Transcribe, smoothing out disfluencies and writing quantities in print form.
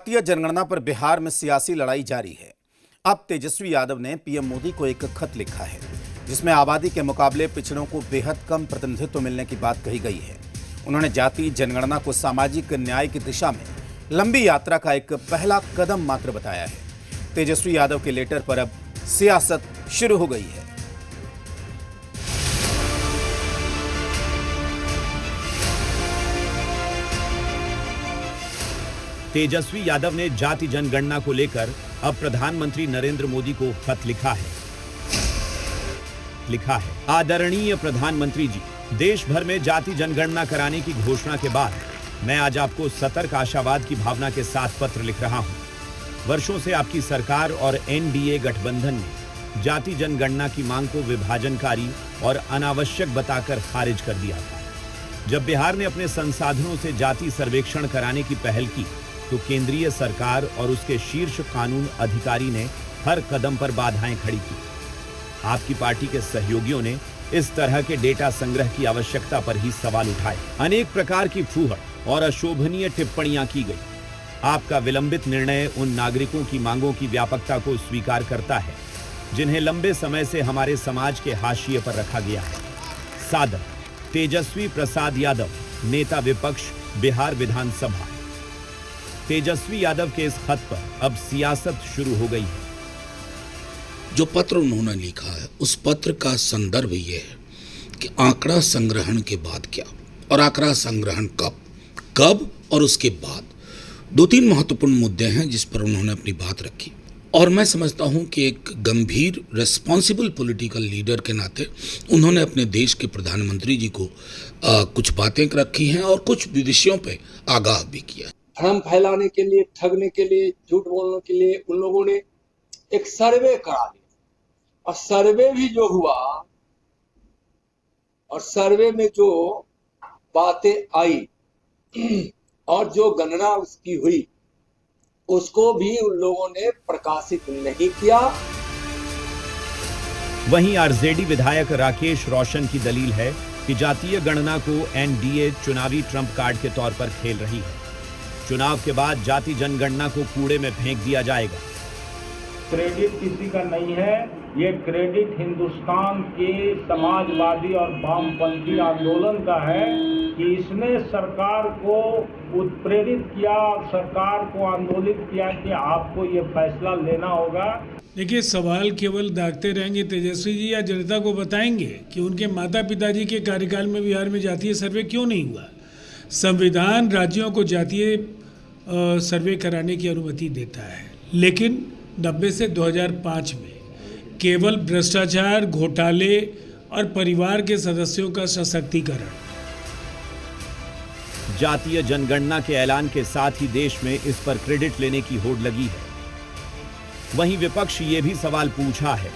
भारतीय जनगणना पर बिहार में सियासी लड़ाई जारी है। अब तेजस्वी यादव ने पीएम मोदी को एक खत लिखा है जिसमें आबादी के मुकाबले पिछड़ों को बेहद कम प्रतिनिधित्व मिलने की बात कही गई है। उन्होंने जाति जनगणना को सामाजिक न्याय की दिशा में लंबी यात्रा का एक पहला कदम मात्र बताया है। तेजस्वी यादव के लेटर पर अब सियासत शुरू हो गई है। तेजस्वी यादव ने जाति जनगणना को लेकर अब प्रधानमंत्री नरेंद्र मोदी को खत लिखा है। आदरणीय प्रधानमंत्री जी, देश भर में जाति जनगणना कराने की घोषणा के बाद मैं आज आपको सतर्क आशावाद की भावना के साथ पत्र लिख रहा हूं। वर्षों से आपकी सरकार और एनडीए गठबंधन ने जाति जनगणना की मांग को विभाजनकारी और अनावश्यक बताकर खारिज कर दिया था। जब बिहार ने अपने संसाधनों से जाति सर्वेक्षण कराने की पहल की तो केंद्रीय सरकार और उसके शीर्ष कानून अधिकारी ने हर कदम पर बाधाएं खड़ी की। आपकी पार्टी के सहयोगियों ने इस तरह के डेटा संग्रह की आवश्यकता पर ही सवाल उठाए। अनेक प्रकार की फूहड़ और अशोभनीय टिप्पणियां की गई। आपका विलंबित निर्णय उन नागरिकों की मांगों की व्यापकता को स्वीकार करता है जिन्हें लंबे समय से हमारे समाज के हाशिए पर रखा गया है। सादर तेजस्वी प्रसाद यादव, नेता विपक्ष, बिहार विधानसभा। तेजस्वी यादव के इस खत पर अब सियासत शुरू हो गई है। जो पत्र उन्होंने लिखा है उस पत्र का संदर्भ ये है कि आंकड़ा संग्रहण के बाद क्या और आंकड़ा संग्रहण कब और उसके बाद दो तीन महत्वपूर्ण मुद्दे हैं जिस पर उन्होंने अपनी बात रखी। और मैं समझता हूं कि एक गंभीर रिस्पॉन्सिबल पॉलिटिकल लीडर के नाते उन्होंने अपने देश के प्रधानमंत्री जी को कुछ बातें रखी हैं और कुछ विषयों पे आगाह भी किया। भ्रम फैलाने के लिए, ठगने के लिए, झूठ बोलने के लिए उन लोगों ने एक सर्वे करा दिया और सर्वे भी जो हुआ और सर्वे में जो बातें आई और जो गणना उसकी हुई उसको भी उन लोगों ने प्रकाशित नहीं किया। वहीं आरजेडी विधायक राकेश रोशन की दलील है कि जातीय गणना को एनडीए चुनावी ट्रंप कार्ड के तौर पर खेल रही है। चुनाव के बाद जाति जनगणना को कूड़े में फेंक दिया जाएगा। क्रेडिट किसी का नहीं है, ये क्रेडिट हिंदुस्तान के समाजवादी और वामपंथी आंदोलन का है कि इसने सरकार को उत्प्रेरित किया, सरकार को आंदोलित किया कि आपको ये फैसला लेना होगा। देखिए, सवाल केवल दागते रहेंगे तेजस्वी जी या जनता को बताएंगे कि उनके माता पिताजी के कार्यकाल में बिहार में जातीय सर्वे क्यों नहीं हुआ। संविधान राज्यों को जातीय सर्वे कराने की अनुमति देता है, लेकिन 90 से 2005 में केवल भ्रष्टाचार, घोटाले और परिवार के सदस्यों का सशक्तिकरण। जातीय जनगणना के ऐलान के साथ ही देश में इस पर क्रेडिट लेने की होड़ लगी है। वहीं विपक्ष ये भी सवाल पूछा है